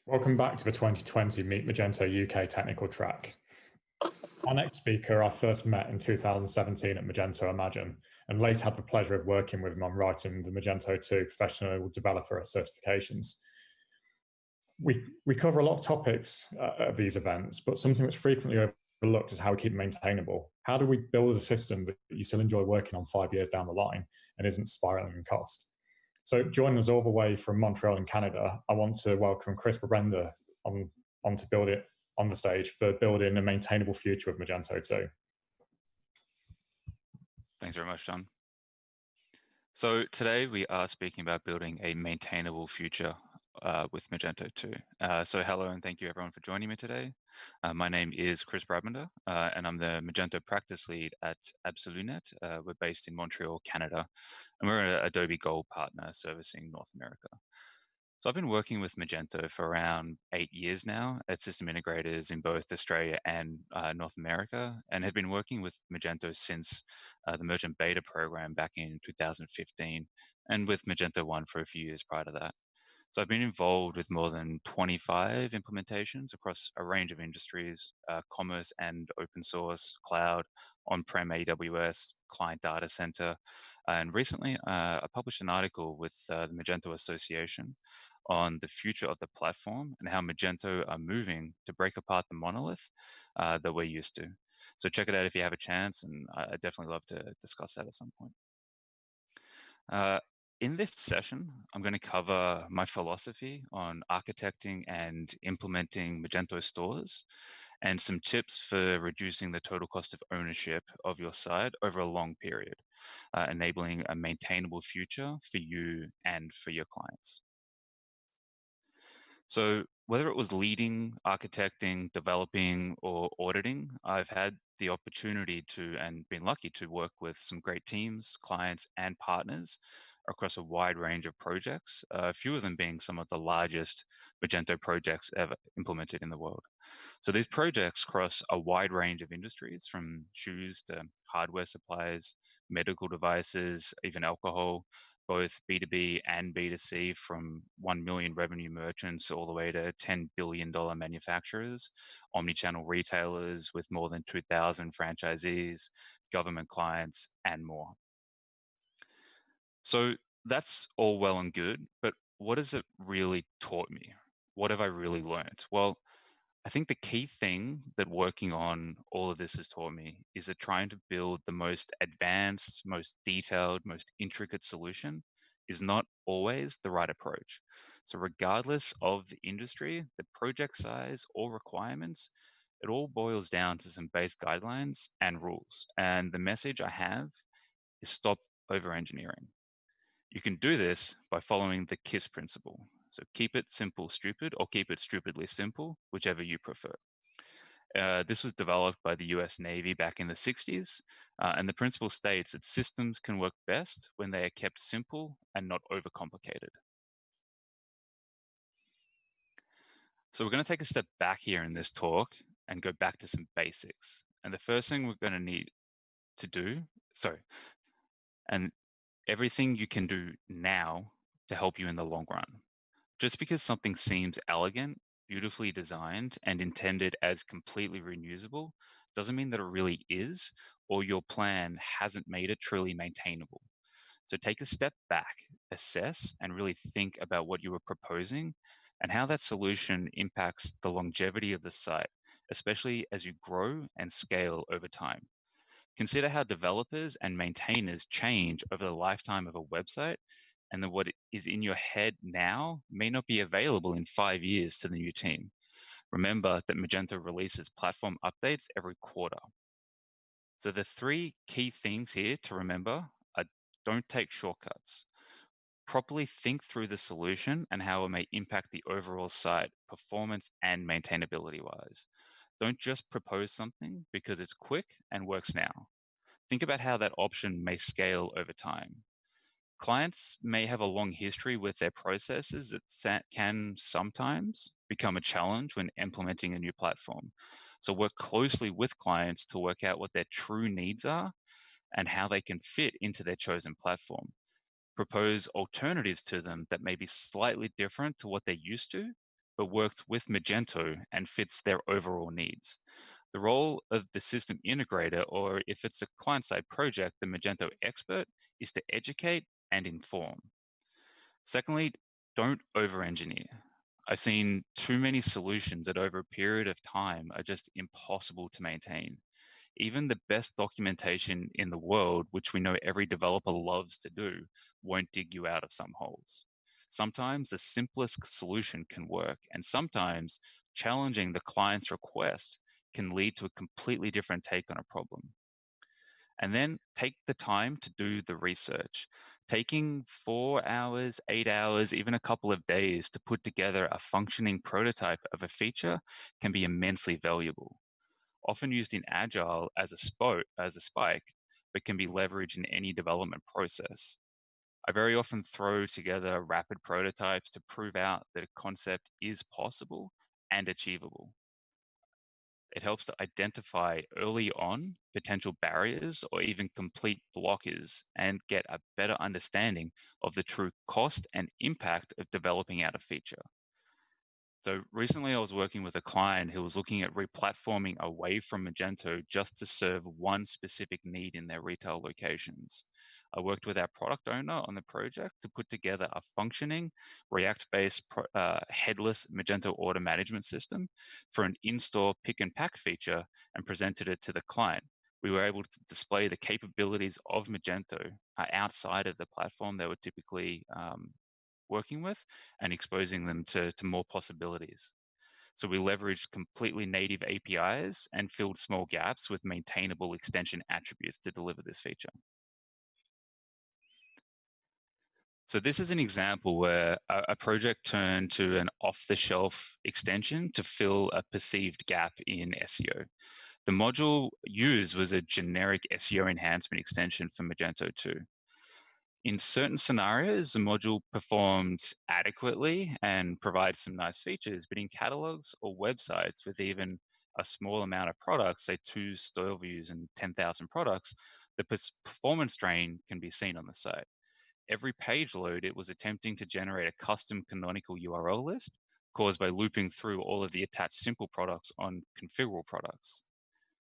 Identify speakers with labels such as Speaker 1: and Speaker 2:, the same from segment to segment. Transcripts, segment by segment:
Speaker 1: Welcome back to the 2020 Meet Magento UK technical track. Our next speaker I first met in 2017 at Magento Imagine, and later had the pleasure of working with him on writing the Magento 2 professional developer certifications. We cover a lot of topics at these events, but something that's frequently overlooked is how we keep maintainable. How do we build a system that you still enjoy working on 5 years down the line and isn't spiraling in cost? So joining us all the way from Montreal in Canada, I want to welcome Chris Brabender on to build it on the stage for building a maintainable future with Magento 2.
Speaker 2: Thanks very much, John. So today we are speaking about building a maintainable future with Magento 2. So hello and thank you everyone for joining me today. My name is Chris Brabender and I'm the Magento practice lead at Absolunet. We're based in Montreal, Canada, and we're an Adobe Gold partner servicing North America. So I've been working with Magento for around 8 years now at system integrators in both Australia and North America, and have been working with Magento since the Merchant Beta program back in 2015, and with Magento 1 for a few years prior to that. So I've been involved with more than 25 implementations across a range of industries, commerce and open source, cloud, on-prem AWS, client data center. And recently, I published an article with the Magento Association on the future of the platform and how Magento are moving to break apart the monolith that we're used to. So check it out if you have a chance, and I'd definitely love to discuss that at some point. In this session, I'm going to cover my philosophy on architecting and implementing Magento stores, and some tips for reducing the total cost of ownership of your site over a long period, enabling a maintainable future for you and for your clients. So whether it was leading, architecting, developing, or auditing, I've had the opportunity to and been lucky to work with some great teams, clients, and partners across a wide range of projects, a few of them being some of the largest Magento projects ever implemented in the world. So these projects cross a wide range of industries, from shoes to hardware suppliers, medical devices, even alcohol, both B2B and B2C, from 1 million revenue merchants all the way to $10 billion manufacturers, omni-channel retailers with more than 2,000 franchisees, government clients, and more. So that's all well and good, but what has it really taught me? What have I really learned? Well, I think the key thing that working on all of this has taught me is that trying to build the most advanced, most detailed, most intricate solution is not always the right approach. So regardless of the industry, the project size or requirements, it all boils down to some base guidelines and rules. And the message I have is stop over-engineering. You can do this by following the KISS principle. So keep it simple, stupid, or keep it stupidly simple, whichever you prefer. This was developed by the US Navy back in the 60s, and the principle states that systems can work best when they are kept simple and not overcomplicated. So we're going to take a step back here in this talk and go back to some basics. And the first thing we're going to need to do, and everything you can do now to help you in the long run. Just because something seems elegant, beautifully designed, and intended as completely reusable doesn't mean that it really is, or your plan hasn't made it truly maintainable. So take a step back, assess, and really think about what you were proposing and how that solution impacts the longevity of the site, especially as you grow and scale over time. Consider how developers and maintainers change over the lifetime of a website, and that what is in your head now may not be available in 5 years to the new team. Remember that Magento releases platform updates every quarter. So the 3 key things here to remember are: don't take shortcuts. Properly think through the solution and how it may impact the overall site performance and maintainability wise. Don't just propose something because it's quick and works now. Think about how that option may scale over time. Clients may have a long history with their processes that can sometimes become a challenge when implementing a new platform. So work closely with clients to work out what their true needs are and how they can fit into their chosen platform. Propose alternatives to them that may be slightly different to what they're used to, but works with Magento and fits their overall needs. The role of the system integrator, or if it's a client-side project, the Magento expert, is to educate and inform. Secondly, don't over-engineer. I've seen too many solutions that over a period of time are just impossible to maintain. Even the best documentation in the world, which we know every developer loves to do, won't dig you out of some holes. Sometimes the simplest solution can work, and sometimes challenging the client's request can lead to a completely different take on a problem. And then take the time to do the research. Taking 4 hours, 8 hours, even a couple of days to put together a functioning prototype of a feature can be immensely valuable. Often used in Agile as a spike, but can be leveraged in any development process. I very often throw together rapid prototypes to prove out that a concept is possible and achievable. It helps to identify early on potential barriers or even complete blockers and get a better understanding of the true cost and impact of developing out a feature. So recently I was working with a client who was looking at replatforming away from Magento just to serve one specific need in their retail locations. I worked with our product owner on the project to put together a functioning React-based headless Magento order management system for an in-store pick and pack feature and presented it to the client. We were able to display the capabilities of Magento outside of the platform they were typically working with and exposing them to more possibilities. So we leveraged completely native APIs and filled small gaps with maintainable extension attributes to deliver this feature. So this is an example where a project turned to an off-the-shelf extension to fill a perceived gap in SEO. The module used was a generic SEO enhancement extension for Magento 2. In certain scenarios, the module performed adequately and provides some nice features, but in catalogs or websites with even a small amount of products, say 2 store views and 10,000 products, the performance drain can be seen on the site. Every page load, it was attempting to generate a custom canonical URL list caused by looping through all of the attached simple products on configurable products.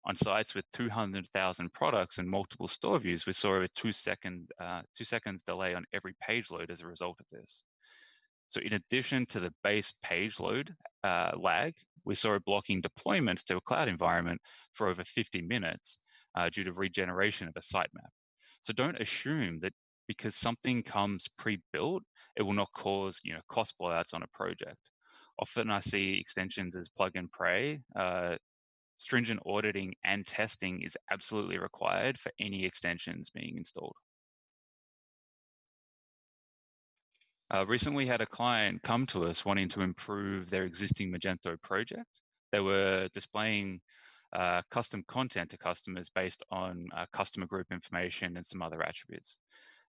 Speaker 2: On sites with 200,000 products and multiple store views, we saw a 2 seconds delay on every page load as a result of this. So in addition to the base page load lag, we saw it blocking deployments to a cloud environment for over 50 minutes due to regeneration of a sitemap. So don't assume that because something comes pre-built, it will not cause cost blowouts on a project. Often I see extensions as plug and pray. Stringent auditing and testing is absolutely required for any extensions being installed. Recently, we had a client come to us wanting to improve their existing Magento project. They were displaying custom content to customers based on customer group information and some other attributes.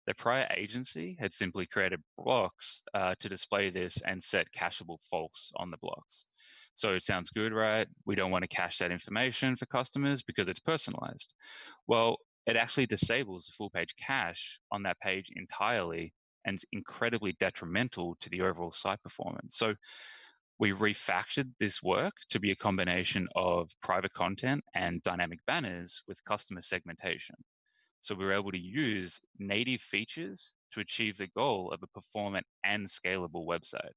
Speaker 2: The prior agency had simply created blocks to display this and set cacheable false on the blocks. So it sounds good, right? We don't want to cache that information for customers because it's personalized. Well, it actually disables the full page cache on that page entirely and is incredibly detrimental to the overall site performance. So we refactored this work to be a combination of private content and dynamic banners with customer segmentation. So we were able to use native features to achieve the goal of a performant and scalable website.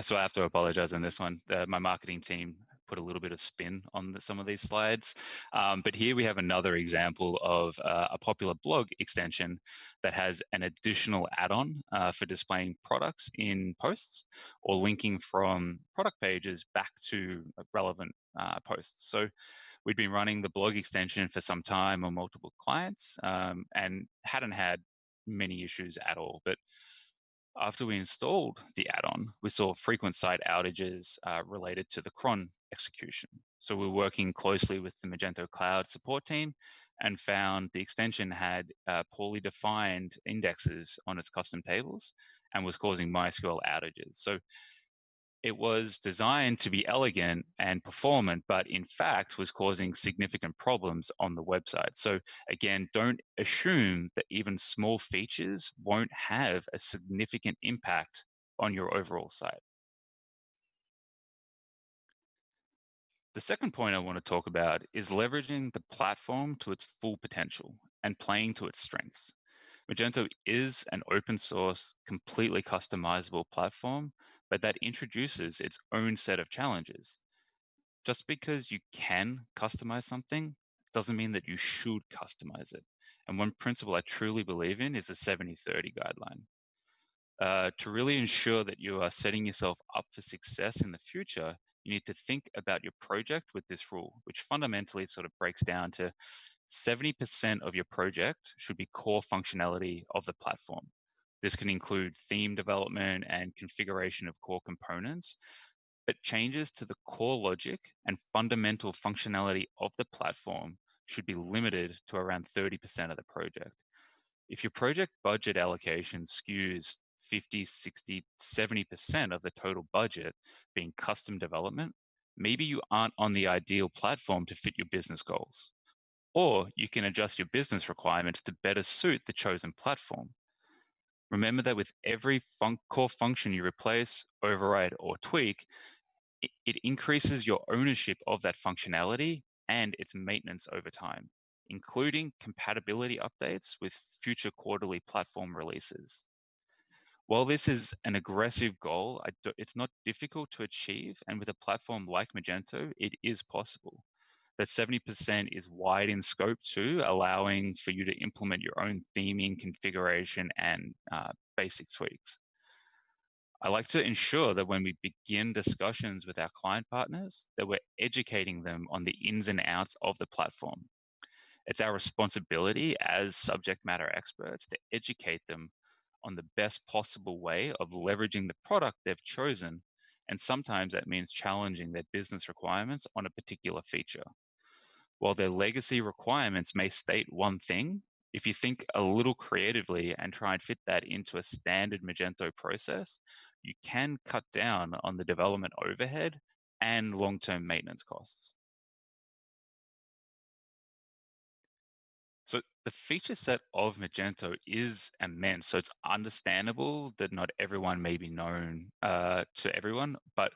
Speaker 2: So I have to apologize on this one. My marketing team put a little bit of spin on some of these slides. But here we have another example of a popular blog extension that has an additional add-on for displaying products in posts or linking from product pages back to relevant posts. So we'd been running the blog extension for some time on multiple clients and hadn't had many issues at all. But after we installed the add-on, we saw frequent site outages related to the cron execution. So we were working closely with the Magento Cloud support team and found the extension had poorly defined indexes on its custom tables and was causing MySQL outages. So It was designed to be elegant and performant, but in fact was causing significant problems on the website. So again, don't assume that even small features won't have a significant impact on your overall site. The second point I want to talk about is leveraging the platform to its full potential and playing to its strengths. Magento is an open source, completely customizable platform, but that introduces its own set of challenges. Just because you can customize something doesn't mean that you should customize it. And one principle I truly believe in is the 70-30 guideline. To really ensure that you are setting yourself up for success in the future, you need to think about your project with this rule, which fundamentally sort of breaks down to 70% of your project should be core functionality of the platform. This can include theme development and configuration of core components, but changes to the core logic and fundamental functionality of the platform should be limited to around 30% of the project. If your project budget allocation skews 50, 60, 70% of the total budget being custom development, maybe you aren't on the ideal platform to fit your business goals. Or you can adjust your business requirements to better suit the chosen platform. Remember that with every core function you replace, override, or tweak, it increases your ownership of that functionality and its maintenance over time, including compatibility updates with future quarterly platform releases. While this is an aggressive goal, it's not difficult to achieve, and with a platform like Magento, it is possible. That 70% is wide in scope too, allowing for you to implement your own theming, configuration, and basic tweaks. I like to ensure that when we begin discussions with our client partners, that we're educating them on the ins and outs of the platform. It's our responsibility as subject matter experts to educate them on the best possible way of leveraging the product they've chosen, and sometimes that means challenging their business requirements on a particular feature. While their legacy requirements may state one thing, if you think a little creatively and try and fit that into a standard Magento process, you can cut down on the development overhead and long-term maintenance costs. So the feature set of Magento is immense. So it's understandable that not everyone may be known to everyone, but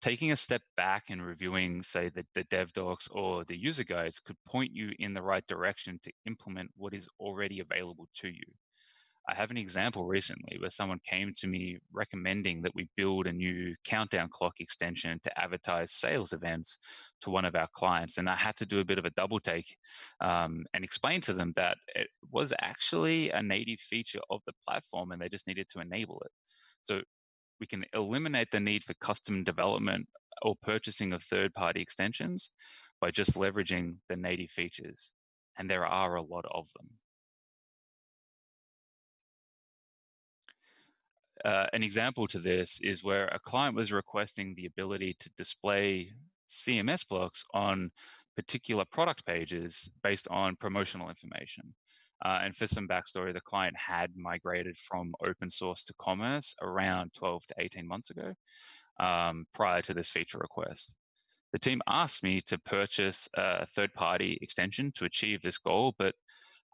Speaker 2: taking a step back and reviewing, say, the dev docs or the user guides could point you in the right direction to implement what is already available to you. I have an example recently where someone came to me recommending that we build a new countdown clock extension to advertise sales events to one of our clients. And I had to do a bit of a double take and explain to them that it was actually a native feature of the platform and they just needed to enable it. So we can eliminate the need for custom development or purchasing of third-party extensions by just leveraging the native features. And there are a lot of them. An example to this is where a client was requesting the ability to display CMS blocks on particular product pages based on promotional information. And for some backstory, the client had migrated from open source to commerce around 12 to 18 months ago, prior to this feature request. The team asked me to purchase a third-party extension to achieve this goal, but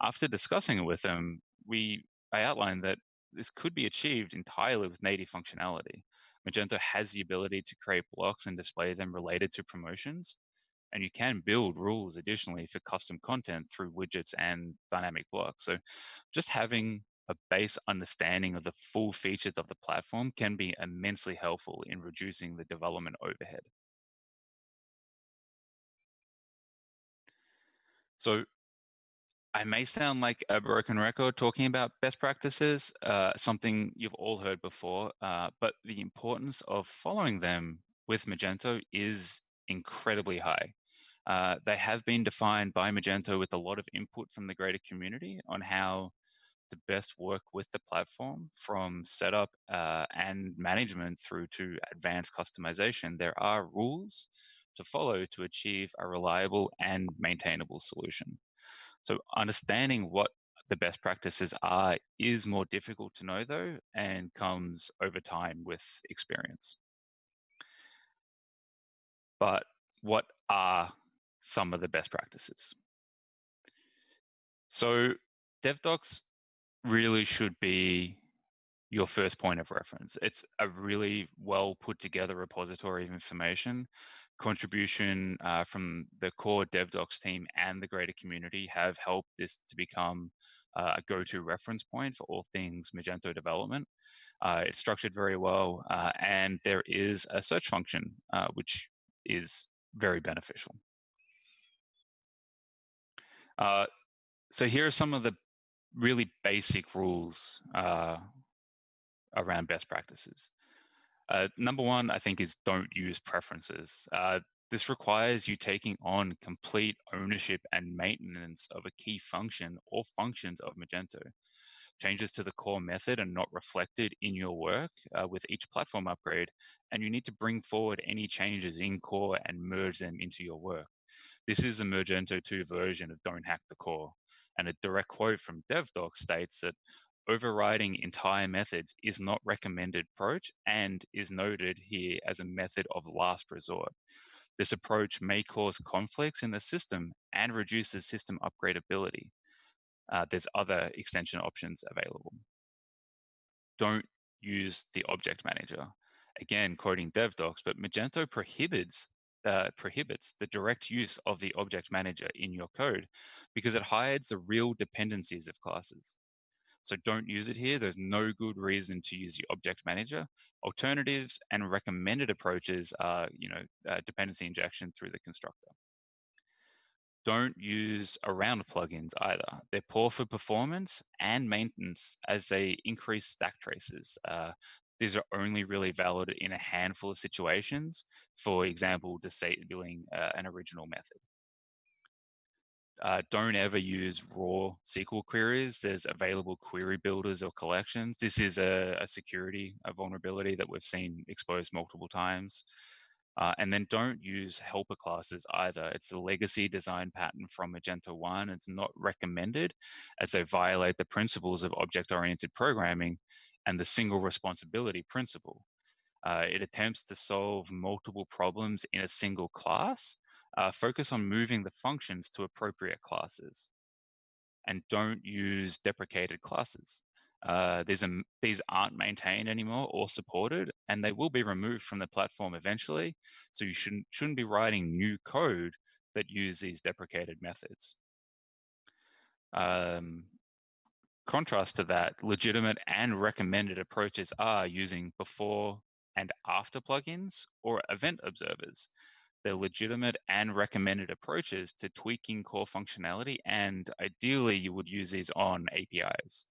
Speaker 2: after discussing it with them, I outlined that this could be achieved entirely with native functionality. Magento has the ability to create blocks and display them related to promotions, and you can build rules additionally for custom content through widgets and dynamic blocks. So just having a base understanding of the full features of the platform can be immensely helpful in reducing the development overhead. So I may sound like a broken record talking about best practices, something you've all heard before, but the importance of following them with Magento is incredibly high. They have been defined by Magento with a lot of input from the greater community on how to best work with the platform, from setup and management through to advanced customization. There are rules to follow to achieve a reliable and maintainable solution. So understanding what the best practices are is more difficult to know though, and comes over time with experience. But what are some of the best practices? So DevDocs really should be your first point of reference. It's a really well put together repository of information. Contribution from the core DevDocs team and the greater community have helped this to become a go-to reference point for all things Magento development. It's structured very well, and there is a search function, which is very beneficial. So here are some of the really basic rules around best practices. Number one, I think, is don't use preferences. This requires you taking on complete ownership and maintenance of a key function or functions of Magento. Changes to the core method are not reflected in your work with each platform upgrade, and you need to bring forward any changes in core and merge them into your work. This is a Magento 2 version of Don't Hack the Core, and a direct quote from DevDoc states that overriding entire methods is not recommended approach and is noted here as a method of last resort. This approach may cause conflicts in the system and reduces system upgradability. There's other extension options available. Don't use the object manager. Again, quoting DevDocs, but Magento prohibits the direct use of the object manager in your code because it hides the real dependencies of classes. So don't use it here. There's no good reason to use the object manager. Alternatives and recommended approaches are, dependency injection through the constructor. Don't use around plugins either. They're poor for performance and maintenance as they increase stack traces. These are only really valid in a handful of situations, for example, disabling an original method. Don't ever use raw SQL queries. There's available query builders or collections. This is a security vulnerability that we've seen exposed multiple times. And then don't use helper classes either. It's a legacy design pattern from Magento 1. It's not recommended as they violate the principles of object-oriented programming and the single responsibility principle. It attempts to solve multiple problems in a single class. Focus on moving the functions to appropriate classes. And don't use deprecated classes. These aren't maintained anymore or supported, and they will be removed from the platform eventually. So you shouldn't be writing new code that use these deprecated methods. Contrast to that, legitimate and recommended approaches are using before and after plugins or event observers. They're legitimate and recommended approaches to tweaking core functionality, and ideally you would use these on APIs.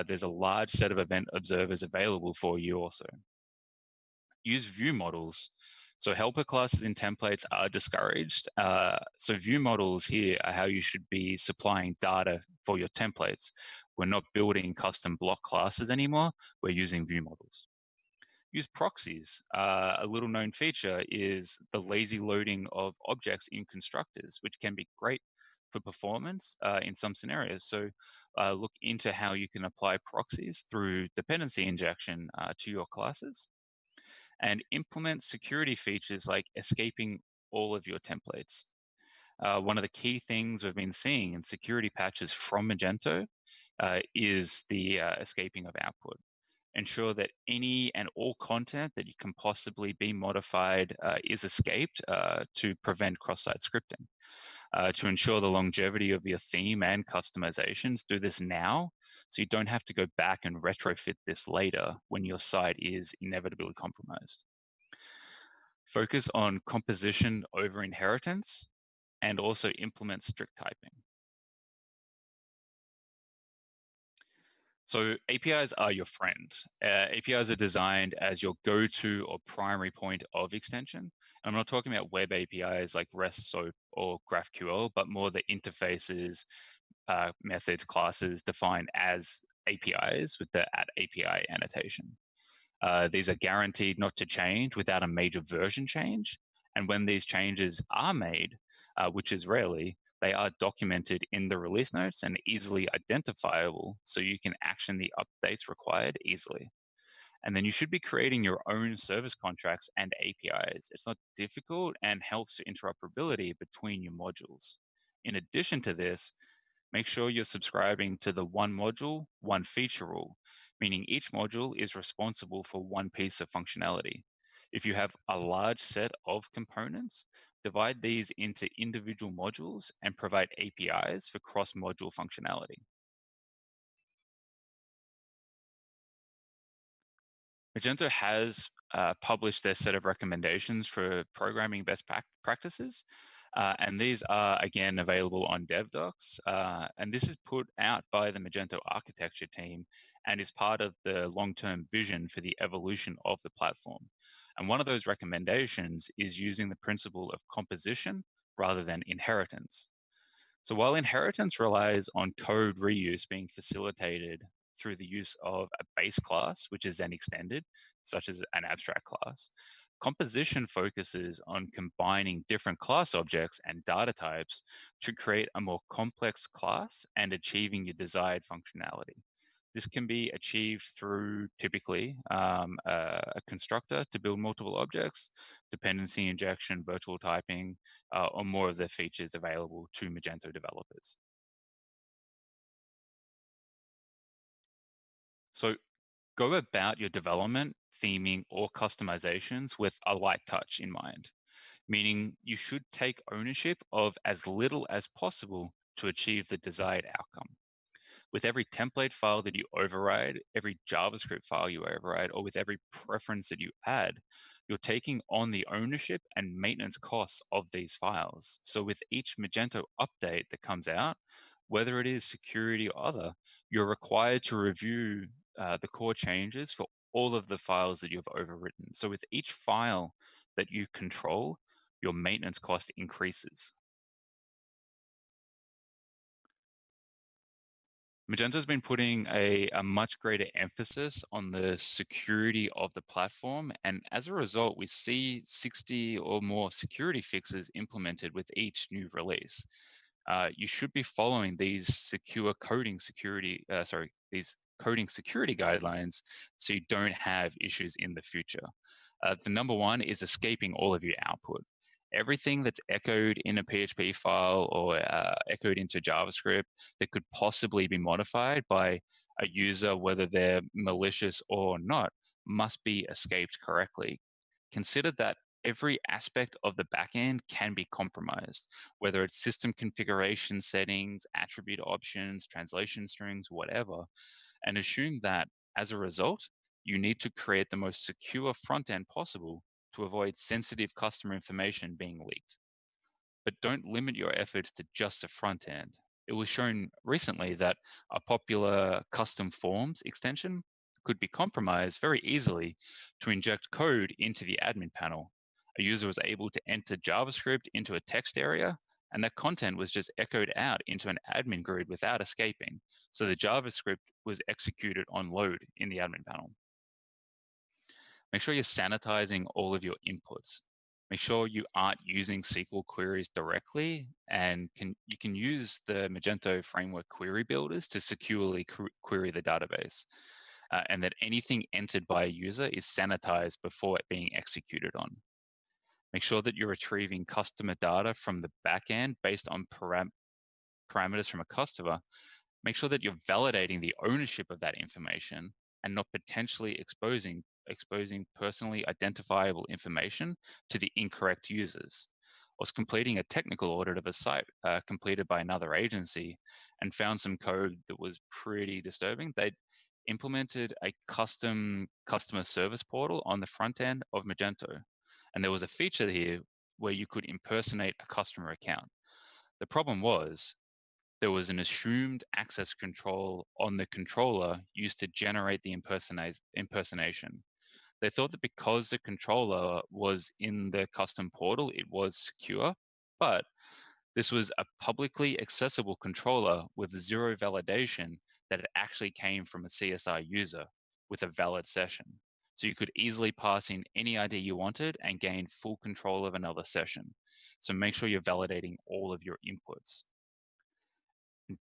Speaker 2: There's a large set of event observers available for you also. Use view models. So helper classes and templates are discouraged. So view models here are how you should be supplying data for your templates. We're not building custom block classes anymore. We're using view models. Use proxies. A little known feature is the lazy loading of objects in constructors, which can be great for performance in some scenarios. So look into how you can apply proxies through dependency injection to your classes, and implement security features like escaping all of your templates. One of the key things we've been seeing in security patches from Magento is the escaping of output. Ensure that any and all content that you can possibly be modified is escaped to prevent cross-site scripting. To ensure the longevity of your theme and customizations, do this now so you don't have to go back and retrofit this later when your site is inevitably compromised. Focus on composition over inheritance and also implement strict typing. So APIs are your friend. APIs are designed as your go-to or primary point of extension. And I'm not talking about web APIs like REST, SOAP, or GraphQL, but more the interfaces, methods, classes defined as APIs with the @API annotation. These are guaranteed not to change without a major version change. And when these changes are made, which is rarely, they are documented in the release notes and easily identifiable so you can action the updates required easily. And then you should be creating your own service contracts and APIs. It's not difficult and helps for interoperability between your modules. In addition to this, make sure you're subscribing to the one module, one feature rule, meaning each module is responsible for one piece of functionality. If you have a large set of components, divide these into individual modules and provide APIs for cross-module functionality. Magento has published their set of recommendations for programming best practices. And these are, again, available on DevDocs. And this is put out by the Magento architecture team and is part of the long-term vision for the evolution of the platform. And one of those recommendations is using the principle of composition rather than inheritance. So while inheritance relies on code reuse being facilitated through the use of a base class, which is then extended, such as an abstract class, composition focuses on combining different class objects and data types to create a more complex class and achieving your desired functionality. This can be achieved through typically a constructor to build multiple objects, dependency injection, virtual typing, or more of the features available to Magento developers. So go about your development, theming, or customizations with a light touch in mind, meaning you should take ownership of as little as possible to achieve the desired outcome. With every template file that you override, every JavaScript file you override, or with every preference that you add, you're taking on the ownership and maintenance costs of these files. So with each Magento update that comes out, whether it is security or other, you're required to review the core changes for all of the files that you've overwritten. So with each file that you control, your maintenance cost increases. Magento's been putting a much greater emphasis on the security of the platform. And as a result, we see 60 or more security fixes implemented with each new release. You should be following these these coding security guidelines so you don't have issues in the future. The number one is escaping all of your output. Everything that's echoed in a PHP file or echoed into JavaScript that could possibly be modified by a user, whether they're malicious or not, must be escaped correctly. Consider that every aspect of the backend can be compromised, whether it's system configuration settings, attribute options, translation strings, whatever, and assume that as a result, you need to create the most secure front end possible to avoid sensitive customer information being leaked. But don't limit your efforts to just the front end. It was shown recently that a popular custom forms extension could be compromised very easily to inject code into the admin panel. A user was able to enter JavaScript into a text area, and that content was just echoed out into an admin grid without escaping. So the JavaScript was executed on load in the admin panel. Make sure you're sanitizing all of your inputs. Make sure you aren't using SQL queries directly, and you can use the Magento framework query builders to securely query the database, and that anything entered by a user is sanitized before it being executed on. Make sure that you're retrieving customer data from the backend based on parameters from a customer. Make sure that you're validating the ownership of that information and not potentially exposing personally identifiable information to the incorrect users. I was completing a technical audit of a site completed by another agency and found some code that was pretty disturbing. They'd implemented a custom customer service portal on the front end of Magento. And there was a feature here where you could impersonate a customer account. The problem was there was an assumed access control on the controller used to generate the impersonation. They thought that because the controller was in the custom portal, it was secure, but this was a publicly accessible controller with zero validation that it actually came from a CSI user with a valid session. So you could easily pass in any ID you wanted and gain full control of another session. So make sure you're validating all of your inputs.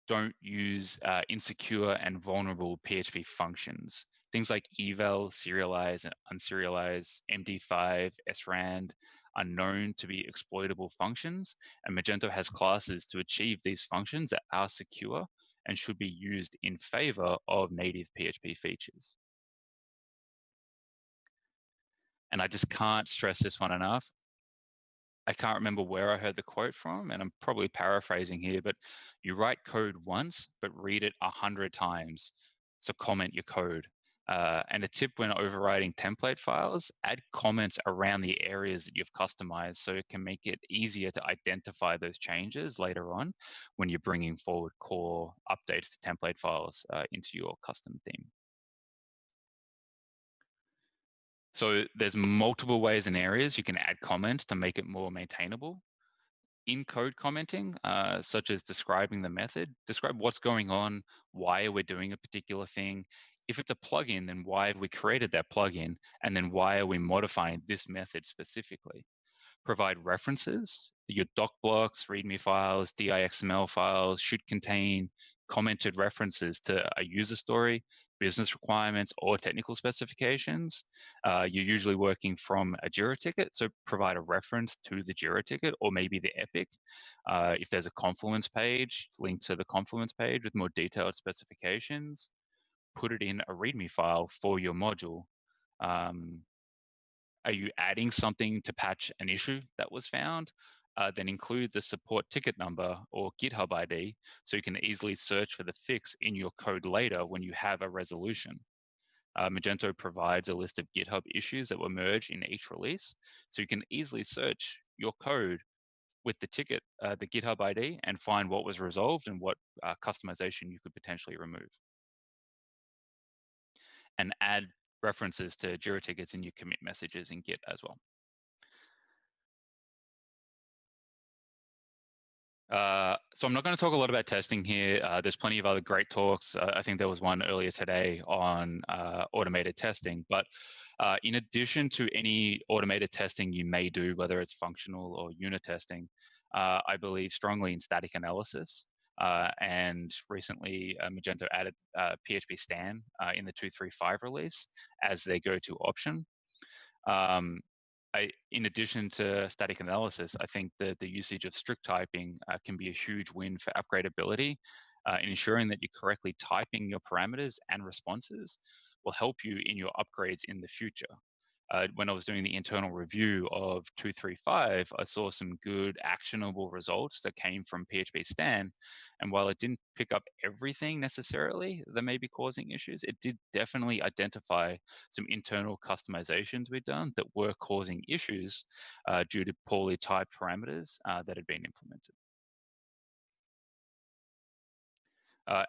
Speaker 2: Don't use insecure and vulnerable PHP functions. Things like eval, serialize, and unserialize, MD5, srand are known to be exploitable functions, and Magento has classes to achieve these functions that are secure and should be used in favor of native PHP features. And I just can't stress this one enough. I can't remember where I heard the quote from, and I'm probably paraphrasing here, but you write code once, but read it 100 times. So comment your code. And a tip when overriding template files, add comments around the areas that you've customized so it can make it easier to identify those changes later on when you're bringing forward core updates to template files into your custom theme. So there's multiple ways and areas you can add comments to make it more maintainable. In code commenting, such as describing the method, describe what's going on, why are we doing a particular thing. If it's a plugin, then why have we created that plugin? And then why are we modifying this method specifically? Provide references. Your doc blocks, README files, DIXML files should contain commented references to a user story, business requirements, or technical specifications. You're usually working from a Jira ticket, so provide a reference to the Jira ticket or maybe the epic. If there's a Confluence page, link to the Confluence page with more detailed specifications. Put it in a README file for your module. Are you adding something to patch an issue that was found? Then include the support ticket number or GitHub ID so you can easily search for the fix in your code later when you have a resolution. Magento provides a list of GitHub issues that were merged in each release, so you can easily search your code with the ticket, the GitHub ID, and find what was resolved and what customization you could potentially remove. And add references to Jira tickets in your commit messages in Git as well. So I'm not going to talk a lot about testing here. There's plenty of other great talks. I think there was one earlier today on automated testing. But in addition to any automated testing you may do, whether it's functional or unit testing, I believe strongly in static analysis. And recently, Magento added PHP Stan in the 2.3.5 release as their go-to option. In addition to static analysis, I think that the usage of strict typing can be a huge win for upgradability. In ensuring that you're correctly typing your parameters and responses will help you in your upgrades in the future. When I was doing the internal review of 2.3.5, I saw some good actionable results that came from PHP Stan. And while it didn't pick up everything necessarily that may be causing issues, it did definitely identify some internal customizations we'd done that were causing issues due to poorly typed parameters that had been implemented.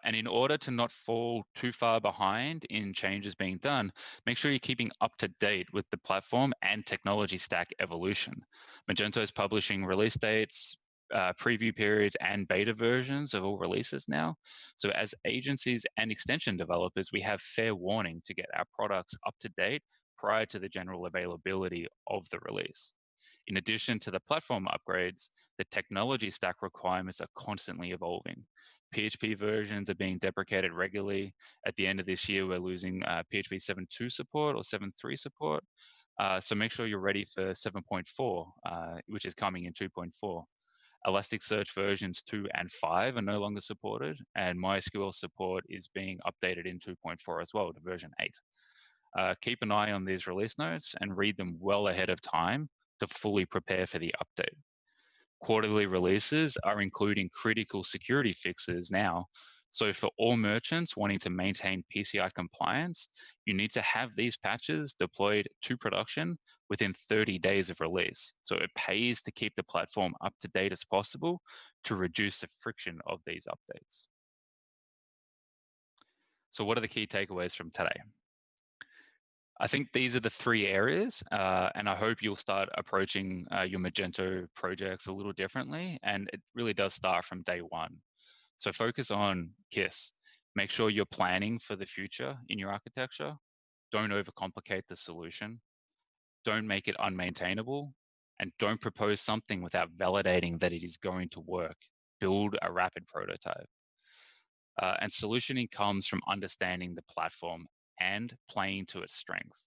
Speaker 2: And in order to not fall too far behind in changes being done, make sure you're keeping up to date with the platform and technology stack evolution. Magento is publishing release dates, preview periods, and beta versions of all releases now. So as agencies and extension developers, we have fair warning to get our products up to date prior to the general availability of the release. In addition to the platform upgrades, the technology stack requirements are constantly evolving. PHP versions are being deprecated regularly. At the end of this year, we're losing PHP 7.2 support or 7.3 support. So make sure you're ready for 7.4, which is coming in 2.4. Elasticsearch versions 2 and 5 are no longer supported, and MySQL support is being updated in 2.4 as well to version 8. Keep an eye on these release notes and read them well ahead of time to fully prepare for the update. Quarterly releases are including critical security fixes now. So for all merchants wanting to maintain PCI compliance, you need to have these patches deployed to production within 30 days of release. So it pays to keep the platform up to date as possible to reduce the friction of these updates. So what are the key takeaways from today? I think these are the three areas, and I hope you'll start approaching your Magento projects a little differently, and it really does start from day one. So focus on KISS. Make sure you're planning for the future in your architecture. Don't overcomplicate the solution. Don't make it unmaintainable, and don't propose something without validating that it is going to work. Build a rapid prototype. And solutioning comes from understanding the platform and playing to its strength.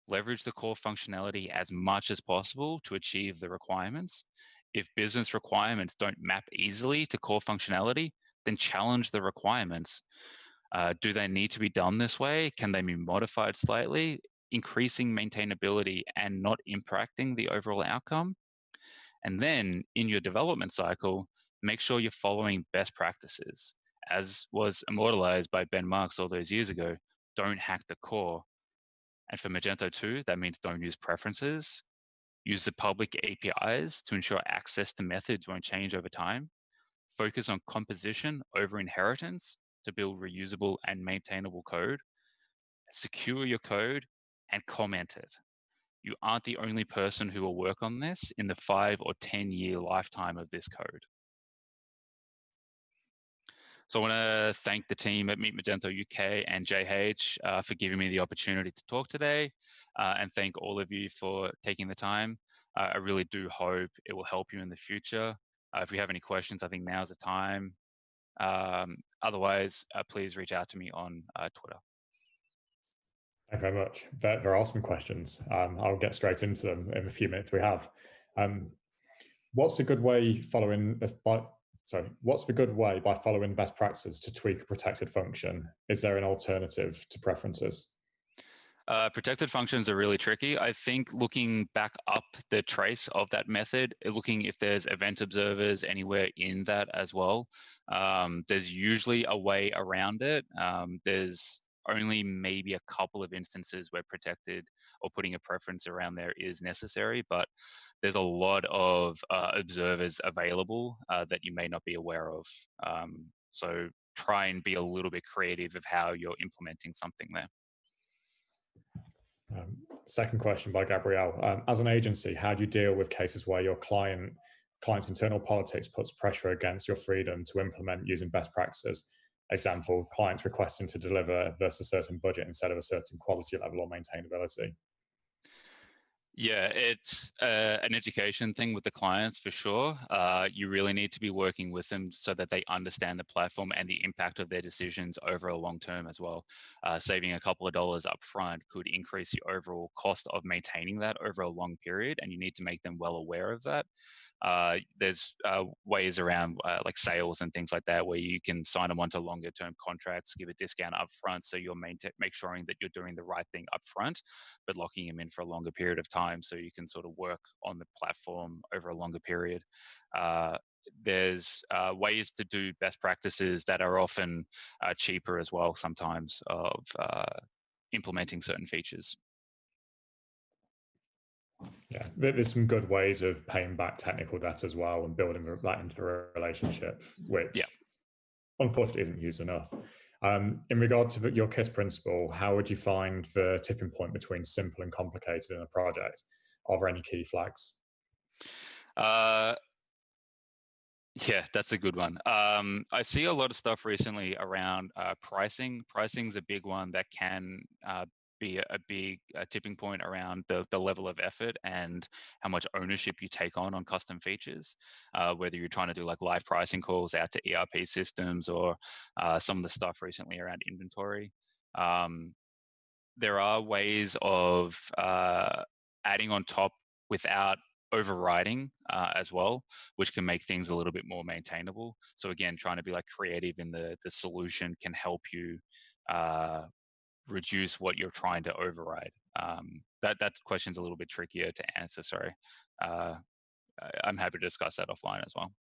Speaker 2: Leverage the core functionality as much as possible to achieve the requirements. If business requirements don't map easily to core functionality, then challenge the requirements. Do they need to be done this way? Can they be modified slightly, increasing maintainability and not impacting the overall outcome? And then in your development cycle, make sure you're following best practices. As was immortalized by Ben Marks all those years ago, don't hack the core. And for Magento 2, that means don't use preferences. Use the public APIs to ensure access to methods won't change over time. Focus on composition over inheritance to build reusable and maintainable code. Secure your code and comment it. You aren't the only person who will work on this in the 5 or 10-year lifetime of this code. So I want to thank the team at Meet Magento UK and JH for giving me the opportunity to talk today, and thank all of you for taking the time. I really do hope it will help you in the future. If you have any questions, I think now's the time. Otherwise, please reach out to me on Twitter.
Speaker 1: Thank you very much. There are some questions. I'll get straight into them in the few minutes we have. What's a good way what's the good way by following best practices to tweak a protected function? Is there an alternative to preferences?
Speaker 2: Protected functions are really tricky. I think looking back up the trace of that method, looking if there's event observers anywhere in that as well, there's usually a way around it. There's only maybe a couple of instances where protected or putting a preference around there is necessary, but there's a lot of observers available that you may not be aware of. So try and be a little bit creative of how you're implementing something there.
Speaker 1: Second question by Gabrielle. As an agency, how do you deal with cases where your client's internal politics puts pressure against your freedom to implement using best practices? Example, clients requesting to deliver versus a certain budget instead of a certain quality level or maintainability.
Speaker 2: Yeah, it's an education thing with the clients for sure. You really need to be working with them so that they understand the platform and the impact of their decisions over a long term as well. Saving a couple of dollars up front could increase the overall cost of maintaining that over a long period, and you need to make them well aware of that. There's ways around like sales and things like that where you can sign them onto longer term contracts, give a discount up front, so you're make sure that you're doing the right thing up front, but locking them in for a longer period of time so you can sort of work on the platform over a longer period. There's ways to do best practices that are often cheaper as well sometimes of implementing certain features.
Speaker 1: Yeah, there's some good ways of paying back technical debt as well and building that into the relationship, which unfortunately isn't used enough. In regard to your KISS principle, how would you find the tipping point between simple and complicated in a project? Are there any key flags?
Speaker 2: Yeah, that's a good one. I see a lot of stuff recently around pricing. Pricing's a big one that can be a big tipping point around the level of effort and how much ownership you take on custom features, whether you're trying to do like live pricing calls out to ERP systems or some of the stuff recently around inventory. There are ways of adding on top without overriding as well, which can make things a little bit more maintainable. So again, trying to be like creative in the solution can help you reduce what you're trying to override. That question's a little bit trickier to answer, sorry. I'm happy to discuss that offline as well.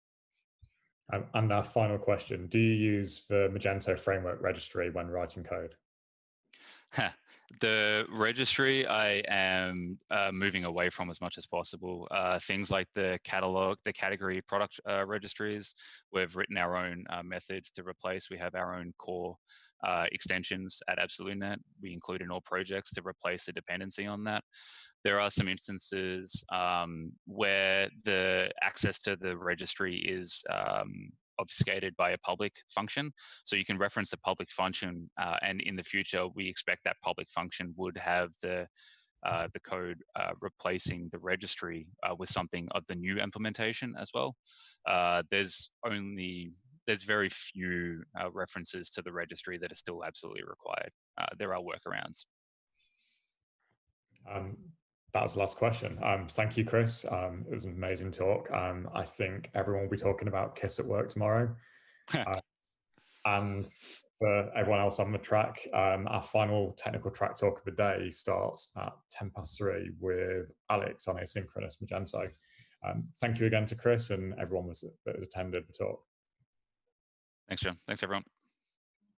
Speaker 1: And our final question, do you use the Magento framework registry when writing code?
Speaker 2: The registry I am moving away from as much as possible. Things like the catalog, the category product registries, we've written our own methods to replace. We have our own core extensions at Absolunet. We include in all projects to replace the dependency on that. There are some instances where the access to the registry is obfuscated by a public function. So you can reference a public function, and in the future, we expect that public function would have the code replacing the registry with something of the new implementation as well. There's there's very few references to the registry that are still absolutely required. There are workarounds.
Speaker 1: That was the last question. Thank you, Chris. It was an amazing talk. I think everyone will be talking about KISS at work tomorrow. And for everyone else on the track, our final technical track talk of the day starts at 3:10 with Alex on asynchronous Magento. Thank you again to Chris and everyone that has attended the talk.
Speaker 2: Thanks, John. Thanks, everyone.